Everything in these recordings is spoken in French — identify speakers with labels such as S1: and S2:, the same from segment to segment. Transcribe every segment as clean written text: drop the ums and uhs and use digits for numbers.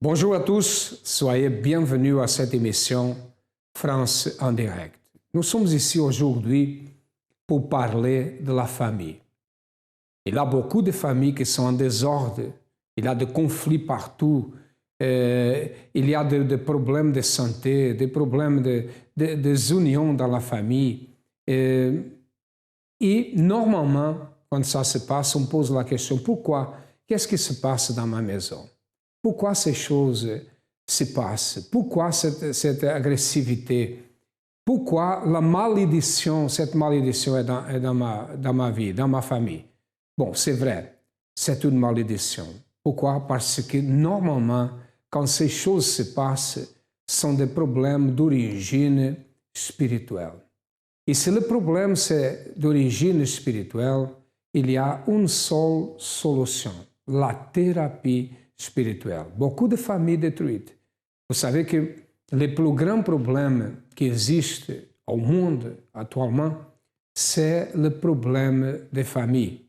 S1: Bonjour à tous, soyez bienvenus à cette émission France en direct. Nous sommes ici aujourd'hui pour parler de la famille. Il y a beaucoup de familles qui sont en désordre, il y a des conflits partout, il y a des problèmes de santé, des problèmes de unions dans la famille. Et normalement, quand ça se passe, on pose la question, pourquoi? Qu'est-ce qui se passe dans ma maison? Pourquoi ces choses se passent? Pourquoi cette agressivité? Pourquoi la malédiction, cette malédiction est dans ma vie, dans ma famille? Bon, c'est vrai, c'est une malédiction. Pourquoi? Parce que normalement, quand ces choses se passent, ce sont des problèmes d'origine spirituelle. Et si le problème c'est d'origine spirituelle, il y a une seule solution, la thérapie spirituelle. Beaucoup de familles détruites. Vous savez que le plus grand problème qui existe au monde actuellement, c'est le problème des familles.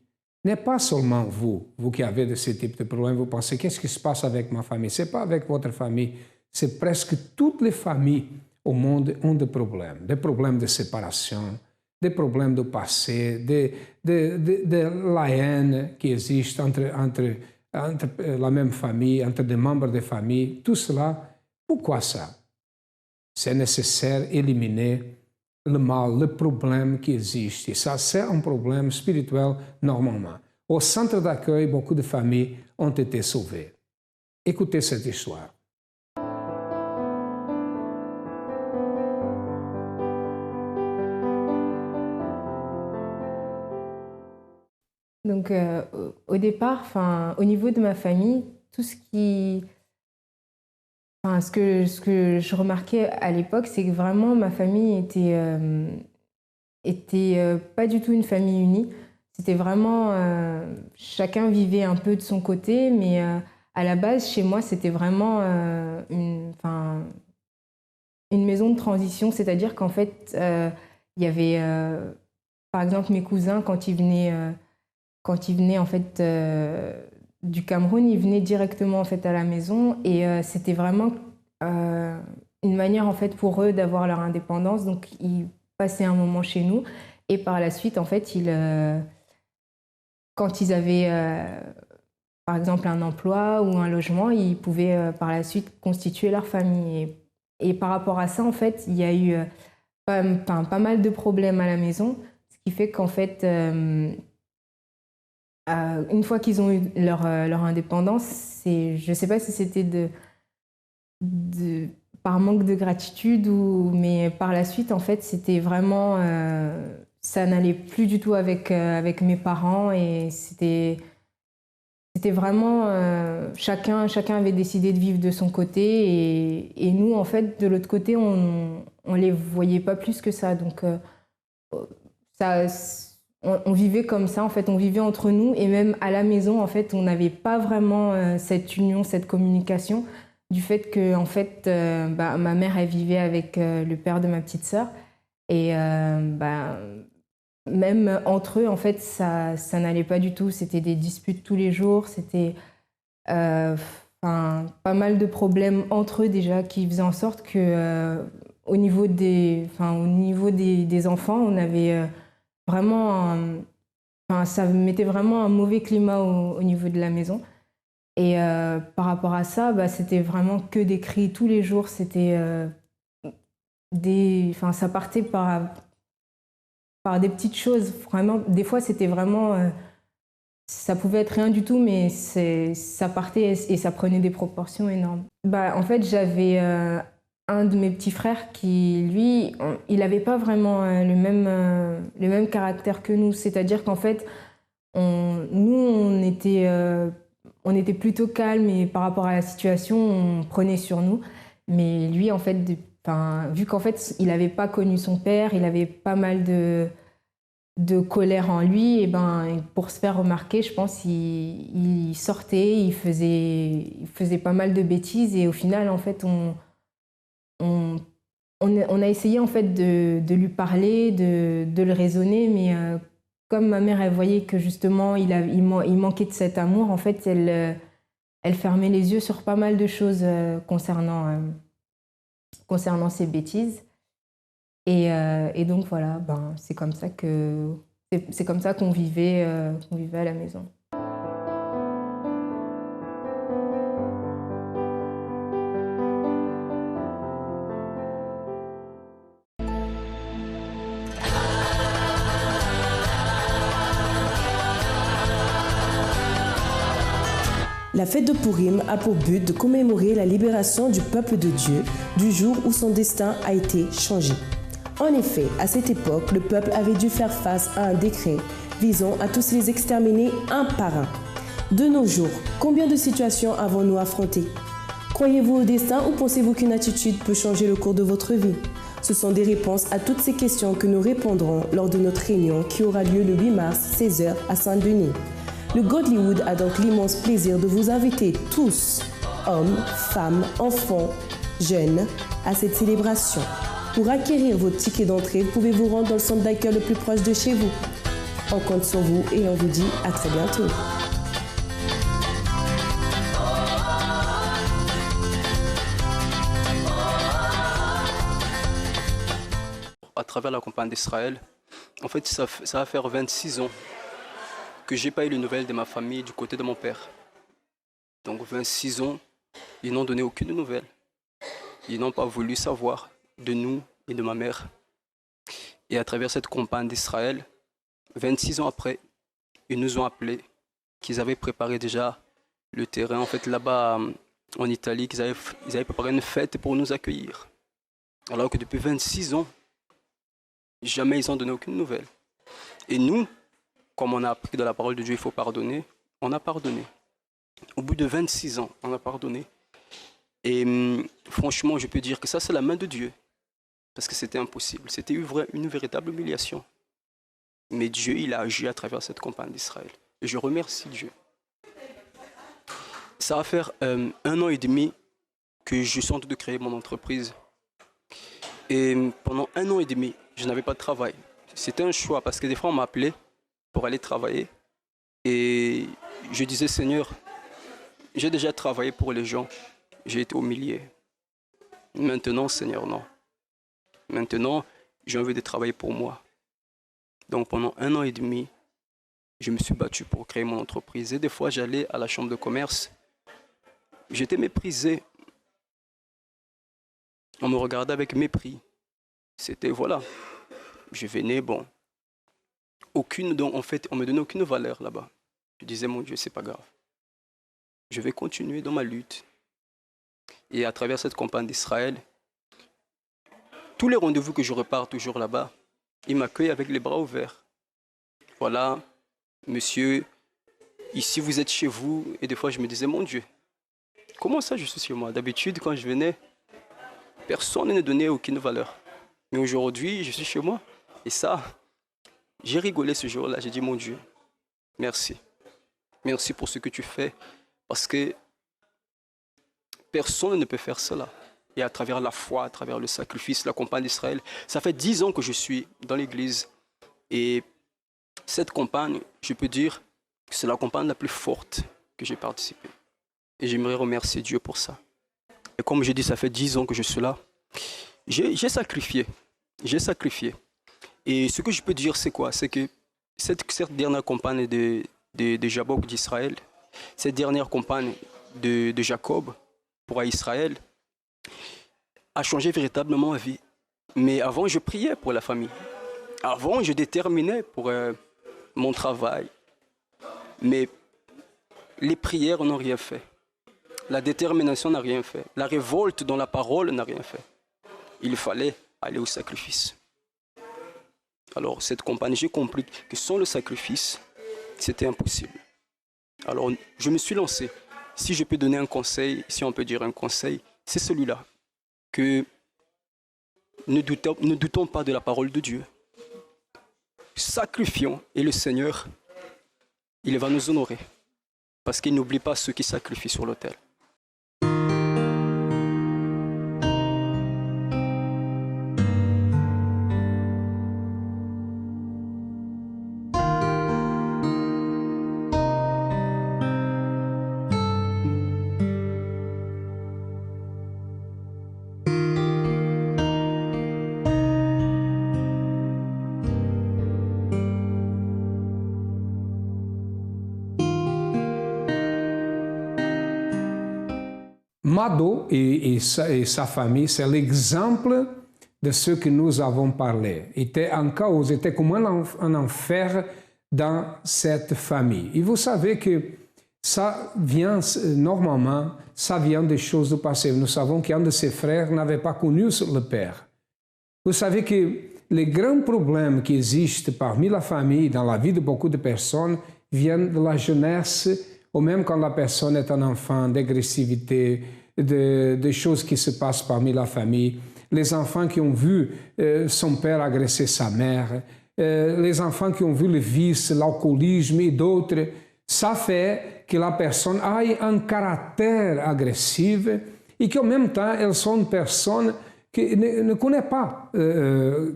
S1: Ce n'est pas seulement vous qui avez ce type de problème, vous pensez, qu'est-ce qui se passe avec ma famille? Ce n'est pas avec votre famille, c'est presque toutes les familles au monde ont des problèmes de séparation, des problèmes de passé, de la haine qui existe entre la même famille, entre des membres de famille, tout cela. Pourquoi ça? C'est nécessaire d'éliminer le mal, le problème qui existe. Et ça, c'est un problème spirituel normalement. Au centre d'accueil, beaucoup de familles ont été sauvées. Écoutez cette histoire.
S2: Donc, au départ, au niveau de ma famille, tout ce que je remarquais à l'époque, c'est que vraiment ma famille était pas du tout une famille unie. C'était vraiment chacun vivait un peu de son côté, mais à la base, chez moi, c'était vraiment une maison de transition, c'est-à-dire qu'en fait, il y avait, par exemple, mes cousins quand ils venaient en fait du Cameroun, ils venaient directement en fait à la maison et c'était vraiment une manière en fait pour eux d'avoir leur indépendance. Donc ils passaient un moment chez nous et par la suite en fait quand ils avaient par exemple un emploi ou un logement, ils pouvaient par la suite constituer leur famille. Et par rapport à ça en fait, il y a eu pas mal de problèmes à la maison, ce qui fait qu'en fait une fois qu'ils ont eu leur indépendance, je ne sais pas si c'était par manque de gratitude, mais par la suite, en fait, c'était vraiment... ça n'allait plus du tout avec mes parents et c'était vraiment... chacun avait décidé de vivre de son côté et nous, en fait, de l'autre côté, on ne les voyait pas plus que ça. Donc, on vivait comme ça, en fait, on vivait entre nous et même à la maison, en fait, on n'avait pas vraiment cette union, cette communication du fait que, en fait, ma mère, elle vivait avec le père de ma petite sœur et même entre eux, en fait, ça n'allait pas du tout. C'était des disputes tous les jours, c'était pas mal de problèmes entre eux déjà qui faisaient en sorte que au niveau des enfants, on avait vraiment ça mettait vraiment un mauvais climat au niveau de la maison. Et par rapport à ça, c'était vraiment que des cris tous les jours. C'était ça partait par des petites choses. Vraiment, des fois, c'était vraiment... ça pouvait être rien du tout, mais ça partait et ça prenait des proportions énormes. En fait, j'avais un de mes petits frères qui, lui, il n'avait pas vraiment le même caractère que nous. C'est-à-dire qu'en fait, on était plutôt calme et par rapport à la situation, on prenait sur nous. Mais lui, en fait, vu qu'en fait, il n'avait pas connu son père, il avait pas mal de colère en lui, et pour se faire remarquer, je pense, il sortait, il faisait pas mal de bêtises et au final, en fait, on a essayé en fait de lui parler, de le raisonner, mais comme ma mère, elle voyait que justement il manquait de cet amour, en fait, elle elle fermait les yeux sur pas mal de choses concernant ces bêtises. Et donc voilà, c'est comme ça qu'on vivait à la maison.
S3: La fête de Pourim a pour but de commémorer la libération du peuple de Dieu du jour où son destin a été changé. En effet, à cette époque, le peuple avait dû faire face à un décret visant à tous les exterminer un par un. De nos jours, combien de situations avons-nous affrontées? Croyez-vous au destin ou pensez-vous qu'une attitude peut changer le cours de votre vie? Ce sont des réponses à toutes ces questions que nous répondrons lors de notre réunion qui aura lieu le 8 mars, 16h à Saint-Denis. Le Godlywood a donc l'immense plaisir de vous inviter tous, hommes, femmes, enfants, jeunes, à cette célébration. Pour acquérir votre ticket d'entrée, vous pouvez vous rendre dans le centre d'accueil le plus proche de chez vous. On compte sur vous et on vous dit à très bientôt.
S4: À travers la campagne d'Israël, en fait, ça va faire 26 ans que j'ai pas eu les nouvelles de ma famille du côté de mon père. Donc 26 ans, ils n'ont donné aucune nouvelle. Ils n'ont pas voulu savoir de nous et de ma mère. Et à travers cette campagne d'Israël, 26 ans après, ils nous ont appelés, qu'ils avaient préparé déjà le terrain, en fait là-bas en Italie, qu'ils avaient préparé une fête pour nous accueillir. Alors que depuis 26 ans, jamais ils n'ont donné aucune nouvelle. Et nous, comme on a appris de la parole de Dieu, il faut pardonner, on a pardonné. Au bout de 26 ans, on a pardonné. Et franchement, je peux dire que ça, c'est la main de Dieu. Parce que c'était impossible. C'était une véritable humiliation. Mais Dieu, il a agi à travers cette campagne d'Israël. Et je remercie Dieu. Ça va faire 1 an et demi que je suis en train de créer mon entreprise. Et pendant 1 an et demi, je n'avais pas de travail. C'était un choix parce que des fois, on m'appelait pour aller travailler. Et je disais, Seigneur, j'ai déjà travaillé pour les gens. J'ai été humilié. Maintenant, Seigneur, non. Maintenant, j'ai envie de travailler pour moi. Donc pendant 1 an et demi, je me suis battu pour créer mon entreprise. Et des fois, j'allais à la chambre de commerce. J'étais méprisé. On me regardait avec mépris. C'était, voilà. Je venais, en fait, on ne me donnait aucune valeur là-bas. Je disais, mon Dieu, c'est pas grave. Je vais continuer dans ma lutte. Et à travers cette campagne d'Israël, tous les rendez-vous que je repars toujours là-bas, ils m'accueillent avec les bras ouverts. Voilà, monsieur, ici vous êtes chez vous. Et des fois, je me disais, mon Dieu, comment ça je suis chez moi? D'habitude, quand je venais, personne ne donnait aucune valeur. Mais aujourd'hui, je suis chez moi. Et ça, j'ai rigolé ce jour-là. J'ai dit, mon Dieu, merci. Merci pour ce que tu fais. Parce que personne ne peut faire cela. Et à travers la foi, à travers le sacrifice, la campagne d'Israël, ça fait 10 ans que je suis dans l'église. Et cette campagne, je peux dire que c'est la campagne la plus forte que j'ai participé. Et j'aimerais remercier Dieu pour ça. Et comme je dis, ça fait 10 ans que je suis là. J'ai sacrifié. J'ai sacrifié. Et ce que je peux dire, c'est quoi? C'est que cette dernière campagne de Jaboc d'Israël, cette dernière campagne de Jacob pour Israël, a changé véritablement ma vie. Mais avant, je priais pour la famille. Avant, je déterminais pour mon travail. Mais les prières n'ont rien fait. La détermination n'a rien fait. La révolte dans la parole n'a rien fait. Il fallait aller au sacrifice. Alors, cette campagne, j'ai compris que sans le sacrifice, c'était impossible. Alors, je me suis lancé. Si je peux donner un conseil, si on peut dire un conseil, c'est celui-là. Que ne doutons pas de la parole de Dieu. Sacrifions et le Seigneur, il va nous honorer. Parce qu'il n'oublie pas ceux qui sacrifient sur l'autel.
S1: Mado et sa famille, c'est l'exemple de ce que nous avons parlé. Était en cause, était comme un enfer dans cette famille. Et vous savez que ça vient, normalement, ça vient des choses du passé. Nous savons qu'un de ses frères n'avait pas connu le père. Vous savez que les grands problèmes qui existent parmi la famille, dans la vie de beaucoup de personnes, viennent de la jeunesse, ou même quand la personne est un enfant, d'agressivité, de choses qui se passent parmi la famille. Les enfants qui ont vu son père agresser sa mère, les enfants qui ont vu le vice, l'alcoolisme et d'autres, ça fait que la personne ait un caractère agressif et qu'en même temps, elles sont une personne qui ne connaît pas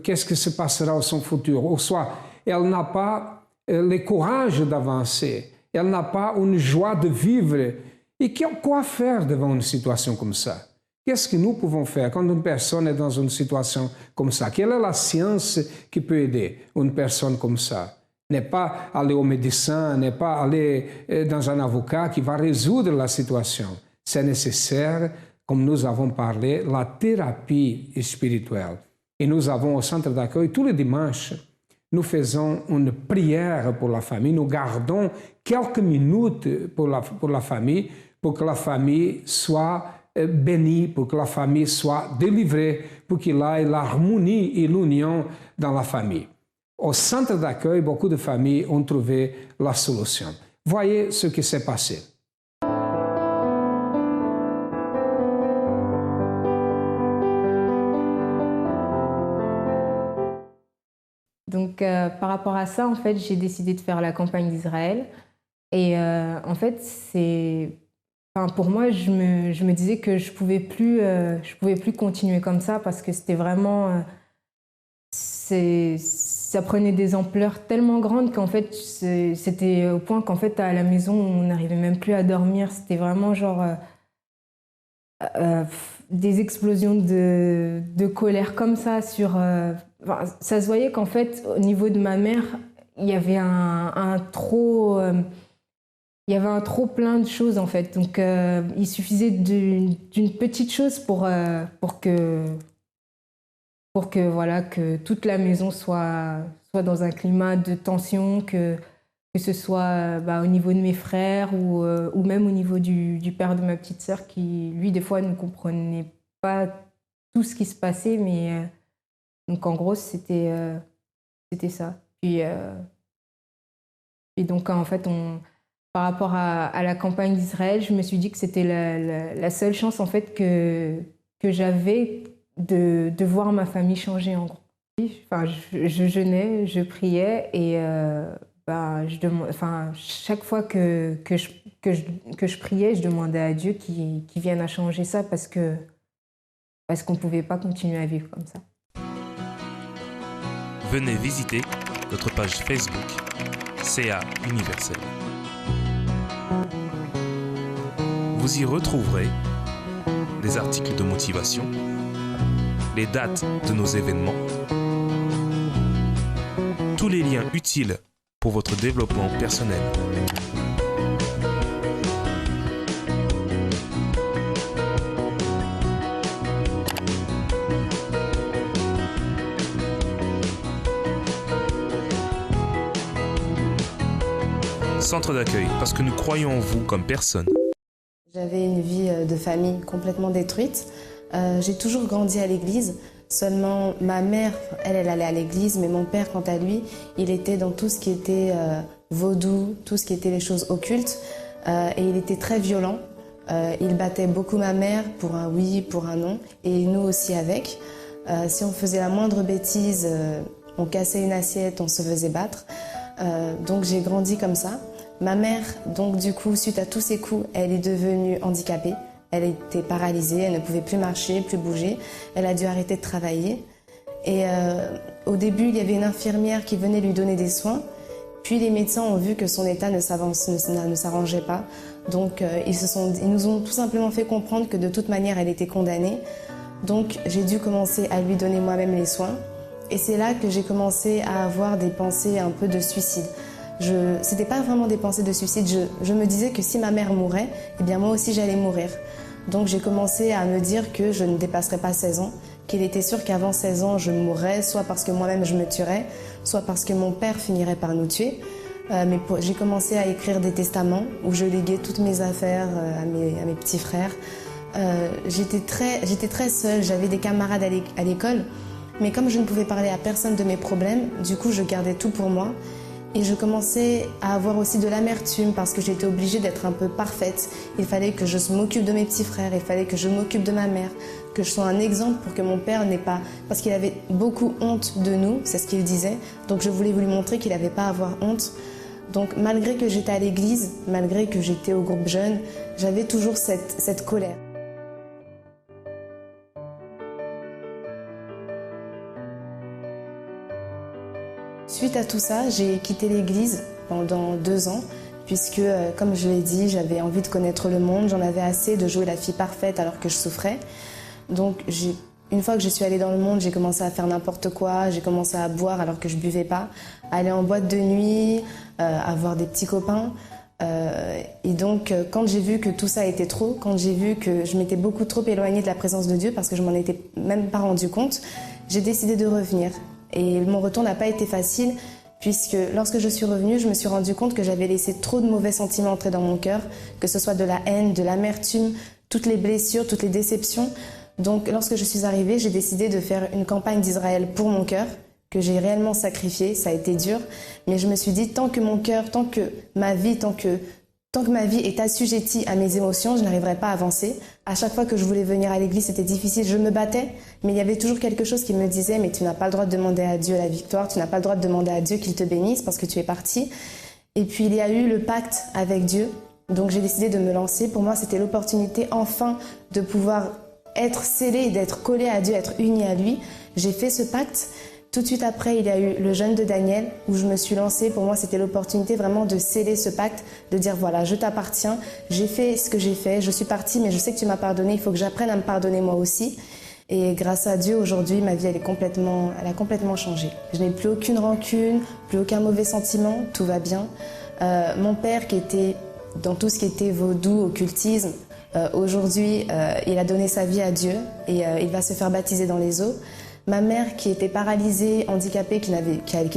S1: qu'est-ce qui se passera dans son futur. Ou soit, elle n'a pas le courage d'avancer, elle n'a pas une joie de vivre. Et quoi faire devant une situation comme ça? Qu'est-ce que nous pouvons faire quand une personne est dans une situation comme ça? Quelle est la science qui peut aider une personne comme ça? N'est pas aller au médecin, n'est pas aller dans un avocat qui va résoudre la situation. C'est nécessaire, comme nous avons parlé, la thérapie spirituelle. Et nous avons au centre d'accueil, tous les dimanches, nous faisons une prière pour la famille. Nous gardons quelques minutes pour la famille, pour que la famille soit bénie, pour que la famille soit délivrée, pour qu'il y ait l'harmonie et l'union dans la famille. Au centre d'accueil, beaucoup de familles ont trouvé la solution. Voyez ce qui s'est passé.
S2: Donc, par rapport à ça, en fait, j'ai décidé de faire la campagne d'Israël. Et en fait, pour moi, je me disais que je pouvais plus continuer comme ça parce que c'était vraiment... ça prenait des ampleurs tellement grandes qu'en fait, c'était au point qu'en fait, à la maison, on n'arrivait même plus à dormir. C'était vraiment genre des explosions de colère comme ça sur... ça se voyait qu'en fait, au niveau de ma mère, il y avait un trop plein de choses en fait. Donc, il suffisait d'une petite chose pour que voilà, que toute la maison soit dans un climat de tension, que ce soit au niveau de mes frères ou même au niveau du père de ma petite sœur qui, lui, des fois, ne comprenait pas tout ce qui se passait. Mais donc, en gros, c'était ça. Puis donc, en fait, par rapport à la campagne d'Israël, je me suis dit que c'était la seule chance, en fait, que j'avais de voir ma famille changer, en gros. Enfin, je jeûnais, je priais et chaque fois que je priais, je demandais à Dieu qu'il vienne à changer ça parce qu'on ne pouvait pas continuer à vivre comme ça.
S5: Venez visiter notre page Facebook CA Universel. Vous y retrouverez des articles de motivation, les dates de nos événements, tous les liens utiles pour votre développement personnel. Centre d'accueil, parce que nous croyons en vous comme personne.
S6: J'avais une vie de famille complètement détruite. J'ai toujours grandi à l'église. Seulement, ma mère, elle allait à l'église, mais mon père, quant à lui, il était dans tout ce qui était vaudou, tout ce qui était les choses occultes. Et il était très violent. Il battait beaucoup ma mère pour un oui, pour un non, et nous aussi avec. Si on faisait la moindre bêtise, on cassait une assiette, on se faisait battre. Donc j'ai grandi comme ça. Ma mère, donc du coup, suite à tous ces coups, elle est devenue handicapée. Elle était paralysée, elle ne pouvait plus marcher, plus bouger. Elle a dû arrêter de travailler. Et au début, il y avait une infirmière qui venait lui donner des soins. Puis les médecins ont vu que son état ne s'arrangeait pas. Donc ils nous ont tout simplement fait comprendre que de toute manière, elle était condamnée. Donc j'ai dû commencer à lui donner moi-même les soins. Et c'est là que j'ai commencé à avoir des pensées un peu de suicide. C'était pas vraiment des pensées de suicide. Je me disais que si ma mère mourait, eh bien moi aussi j'allais mourir. Donc j'ai commencé à me dire que je ne dépasserais pas 16 ans, qu'il était sûr qu'avant 16 ans je mourrais, soit parce que moi-même je me tuerais, soit parce que mon père finirait par nous tuer. J'ai commencé à écrire des testaments où je léguais toutes mes affaires à mes petits frères. J'étais très seule, j'avais des camarades à l'école, mais comme je ne pouvais parler à personne de mes problèmes, du coup je gardais tout pour moi. Et je commençais à avoir aussi de l'amertume parce que j'étais obligée d'être un peu parfaite. Il fallait que je m'occupe de mes petits frères, il fallait que je m'occupe de ma mère, que je sois un exemple pour que mon père n'ait pas... Parce qu'il avait beaucoup honte de nous, c'est ce qu'il disait, donc je voulais lui montrer qu'il n'avait pas à avoir honte. Donc malgré que j'étais à l'église, malgré que j'étais au groupe jeune, j'avais toujours cette colère. Suite à tout ça, j'ai quitté l'église pendant 2 ans, puisque, comme je l'ai dit, j'avais envie de connaître le monde, j'en avais assez de jouer la fille parfaite alors que je souffrais. Donc, une fois que je suis allée dans le monde, j'ai commencé à faire n'importe quoi, j'ai commencé à boire alors que je buvais pas, aller en boîte de nuit, avoir des petits copains. Et donc, quand j'ai vu que tout ça était trop, quand j'ai vu que je m'étais beaucoup trop éloignée de la présence de Dieu, parce que je m'en étais même pas rendu compte, j'ai décidé de revenir. Et mon retour n'a pas été facile, puisque lorsque je suis revenue, je me suis rendu compte que j'avais laissé trop de mauvais sentiments entrer dans mon cœur, que ce soit de la haine, de l'amertume, toutes les blessures, toutes les déceptions. Donc lorsque je suis arrivée, j'ai décidé de faire une campagne d'Israël pour mon cœur, que j'ai réellement sacrifié, ça a été dur, mais je me suis dit, tant que mon cœur, tant que ma vie est assujettie à mes émotions, je n'arriverai pas à avancer. À chaque fois que je voulais venir à l'église, c'était difficile, je me battais, mais il y avait toujours quelque chose qui me disait, mais tu n'as pas le droit de demander à Dieu la victoire, tu n'as pas le droit de demander à Dieu qu'il te bénisse parce que tu es parti. Et puis il y a eu le pacte avec Dieu, donc j'ai décidé de me lancer. Pour moi, c'était l'opportunité enfin de pouvoir être scellée, d'être collée à Dieu, être unie à lui. J'ai fait ce pacte. Tout de suite après, il y a eu le jeûne de Daniel où je me suis lancée. Pour moi, c'était l'opportunité vraiment de sceller ce pacte, de dire voilà, je t'appartiens, j'ai fait ce que j'ai fait, je suis partie, mais je sais que tu m'as pardonné, il faut que j'apprenne à me pardonner moi aussi. Et grâce à Dieu, aujourd'hui, ma vie, elle a complètement changé. Je n'ai plus aucune rancune, plus aucun mauvais sentiment, tout va bien. Mon père, qui était dans tout ce qui était vaudou, occultisme, aujourd'hui, il a donné sa vie à Dieu et il va se faire baptiser dans les eaux. Ma mère, qui était paralysée, handicapée, qui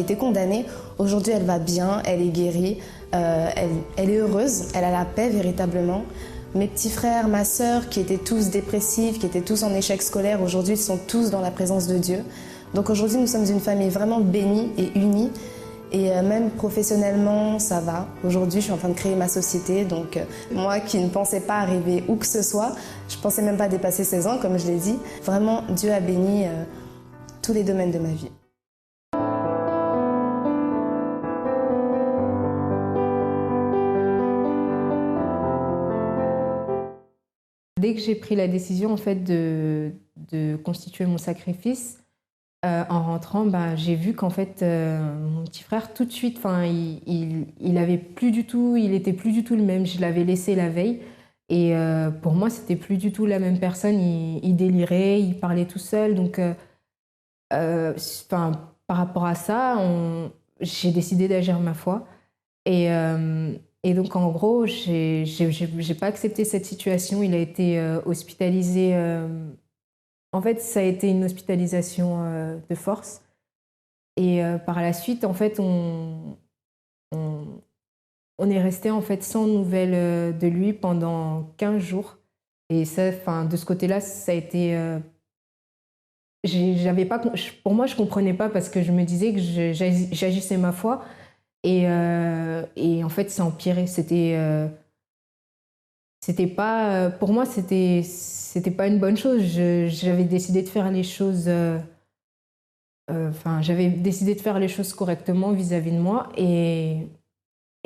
S6: était condamnée, aujourd'hui elle va bien, elle est guérie, elle est heureuse, elle a la paix véritablement. Mes petits frères, ma sœur, qui étaient tous dépressifs, qui étaient tous en échec scolaire, aujourd'hui ils sont tous dans la présence de Dieu. Donc aujourd'hui nous sommes une famille vraiment bénie et unie. Et même professionnellement, ça va. Aujourd'hui, je suis en train de créer ma société. Donc moi qui ne pensais pas arriver où que ce soit, je ne pensais même pas dépasser 16 ans, comme je l'ai dit. Vraiment, Dieu a béni tous les domaines de ma vie.
S2: Dès que j'ai pris la décision en fait, de constituer mon sacrifice, en rentrant, j'ai vu qu'en fait, mon petit frère, tout de suite, il avait plus du tout, il était plus du tout le même. Je l'avais laissé la veille. Et pour moi, c'était plus du tout la même personne. Il délirait, il parlait tout seul. Donc, par rapport à ça, j'ai décidé d'agir ma foi. Et donc, en gros, j'ai pas accepté cette situation. Il a été hospitalisé. En fait, ça a été une hospitalisation de force. Et par la suite, en fait, on est resté en fait sans nouvelles de lui pendant 15 jours. Et ça, de ce côté-là, ça a été... pour moi, je ne comprenais pas parce que je me disais que j'agissais ma foi. Et en fait, ça empirait. C'était pas... Pour moi, c'était pas une bonne chose. J'avais décidé de faire les choses... j'avais décidé de faire les choses correctement vis-à-vis de moi. Et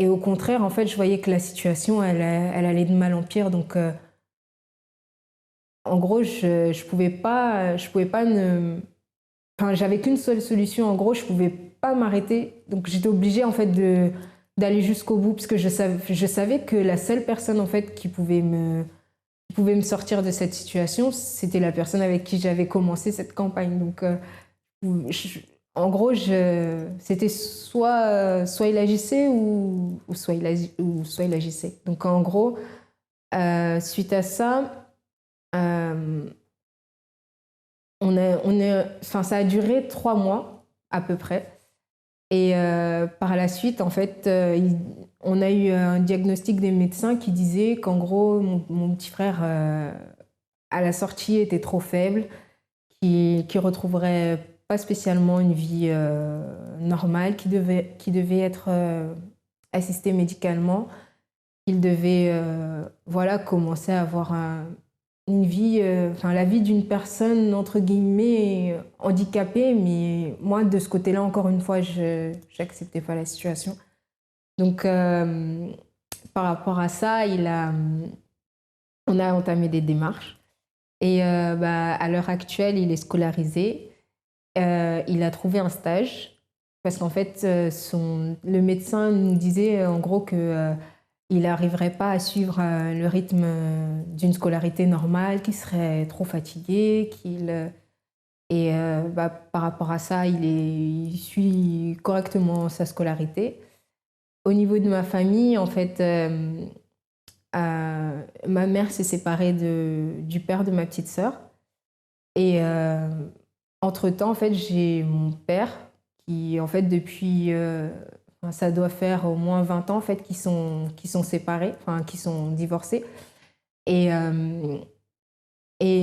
S2: au contraire, en fait, je voyais que la situation, elle allait de mal en pire. Donc, en gros, je pouvais pas j'avais qu'une seule solution. En gros, je pouvais pas m'arrêter. Donc, j'étais obligée, en fait, d'aller jusqu'au bout parce que je savais que la seule personne, en fait, qui pouvait me sortir de cette situation, c'était la personne avec qui j'avais commencé cette campagne. Donc, en gros, c'était soit il agissait ou soit il agissait. Donc, en gros, suite à ça, Ça a duré 3 mois à peu près. Et par la suite, en fait, on a eu un diagnostic des médecins qui disait qu'en gros, mon petit frère, à la sortie, était trop faible, qu'il ne retrouverait pas spécialement une vie normale, qu'il devait être assisté médicalement, qu'il devait commencer à avoir une vie, la vie d'une personne, entre guillemets, handicapée. Mais moi, de ce côté-là, encore une fois, je n'acceptais pas la situation. Donc, par rapport à ça, on a entamé des démarches. Et à l'heure actuelle, il est scolarisé. Il a trouvé un stage. Parce qu'en fait, le médecin nous disait en gros qu'il n'arriverait pas à suivre le rythme d'une scolarité normale, qu'il serait trop fatigué, par rapport à ça, il suit correctement sa scolarité. Au niveau de ma famille, en fait, ma mère s'est séparée du père de ma petite sœur. Et entre-temps, en fait, j'ai mon père qui, en fait, depuis... ça doit faire au moins 20 ans en fait, qui sont séparés, qui sont divorcés. Et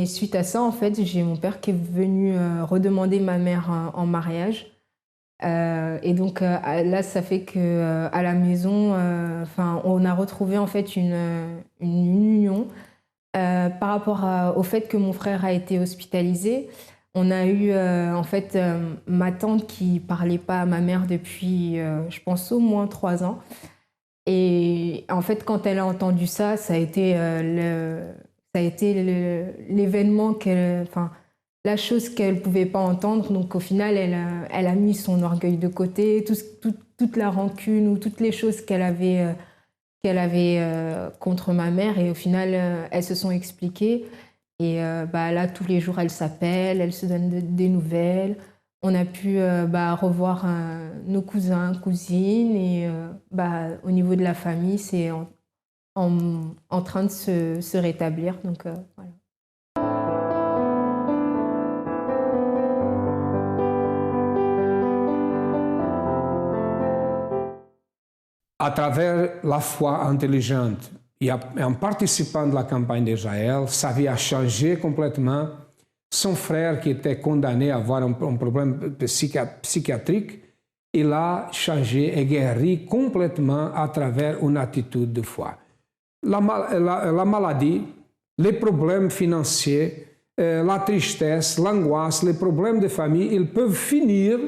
S2: suite à ça, en fait, j'ai mon père qui est venu redemander ma mère en mariage. Et donc là, ça fait qu'à la maison, on a retrouvé en fait une union. Par rapport au fait que mon frère a été hospitalisé, on a eu en fait ma tante qui parlait pas à ma mère depuis, je pense, au moins 3 ans. Et en fait, quand elle a entendu ça, ça a été l'événement la chose qu'elle pouvait pas entendre. Donc au final, elle a mis son orgueil de côté, toute la rancune ou toutes les choses qu'elle avait contre ma mère. Et au final, elles se sont expliquées. Et là, tous les jours, elle s'appelle, elle se donne des nouvelles. On a pu revoir nos cousins, cousines. Et au niveau de la famille, c'est en train de se rétablir. Donc, voilà.
S1: À travers la foi intelligente et en participant de la campagne d'Israël, sa vie a changé complètement. Son frère, qui était condamné à avoir un problème psychiatrique, il a changé et guéri complètement à travers une attitude de foi. La maladie, les problèmes financiers, la tristesse, l'angoisse, les problèmes de famille, ils peuvent finir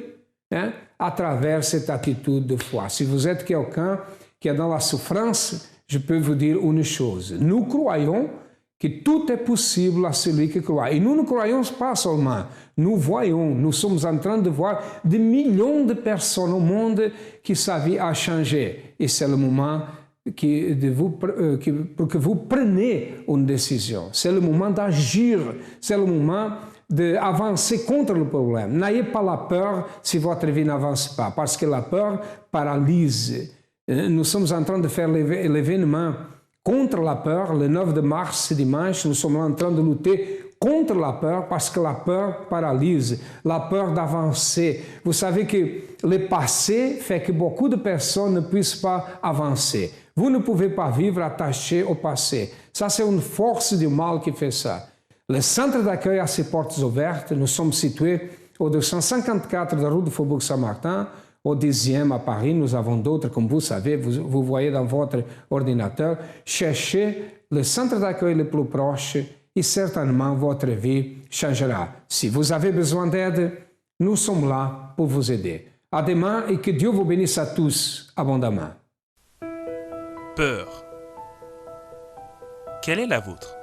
S1: à travers cette attitude de foi. Si vous êtes quelqu'un qui est dans la souffrance, je peux vous dire une chose. Nous croyons que tout est possible à celui qui croit. Et nous ne croyons pas seulement. Nous voyons, nous sommes en train de voir des millions de personnes au monde qui sa vie a changé. Et c'est le moment pour que vous preniez une décision. C'est le moment d'agir. C'est le moment d'avancer contre le problème. N'ayez pas la peur si votre vie n'avance pas, parce que la peur paralyse. Nous sommes en train de faire l'événement contre la peur. Le 9 de mars, dimanche, nous sommes en train de lutter contre la peur parce que la peur paralyse, la peur d'avancer. Vous savez que le passé fait que beaucoup de personnes ne puissent pas avancer. Vous ne pouvez pas vivre attaché au passé. Ça, c'est une force du mal qui fait ça. Le centre d'accueil a ses portes ouvertes. Nous sommes situés au 254 de la rue du Faubourg Saint-Martin, au 10e à Paris. Nous avons d'autres, comme vous savez, vous voyez dans votre ordinateur. Cherchez le centre d'accueil le plus proche et certainement votre vie changera. Si vous avez besoin d'aide, nous sommes là pour vous aider. À demain et que Dieu vous bénisse à tous abondamment.
S5: Peur. Quelle est la vôtre?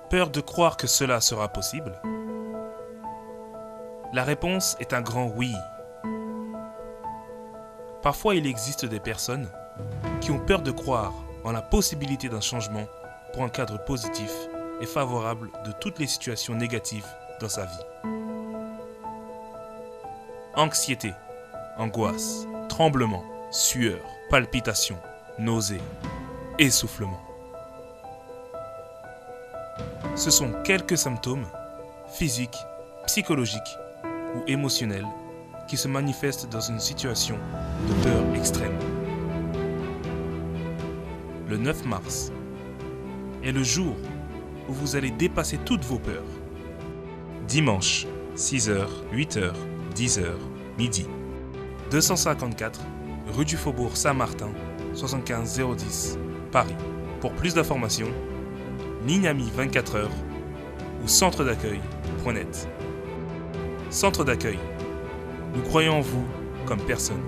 S5: Peur de croire que cela sera possible? La réponse est un grand oui. Parfois, il existe des personnes qui ont peur de croire en la possibilité d'un changement pour un cadre positif et favorable de toutes les situations négatives dans sa vie. Anxiété, angoisse, tremblement, sueur, palpitations, nausées, essoufflement. Ce sont quelques symptômes physiques, psychologiques ou émotionnels qui se manifestent dans une situation de peur extrême. Le 9 mars est le jour où vous allez dépasser toutes vos peurs. Dimanche, 6h, 8h, 10h, midi. 254, rue du Faubourg Saint-Martin, 75 010, Paris. Pour plus d'informations, Nignami 24h ou centre-d'accueil.net. Centre d'accueil. Nous croyons en vous comme personne.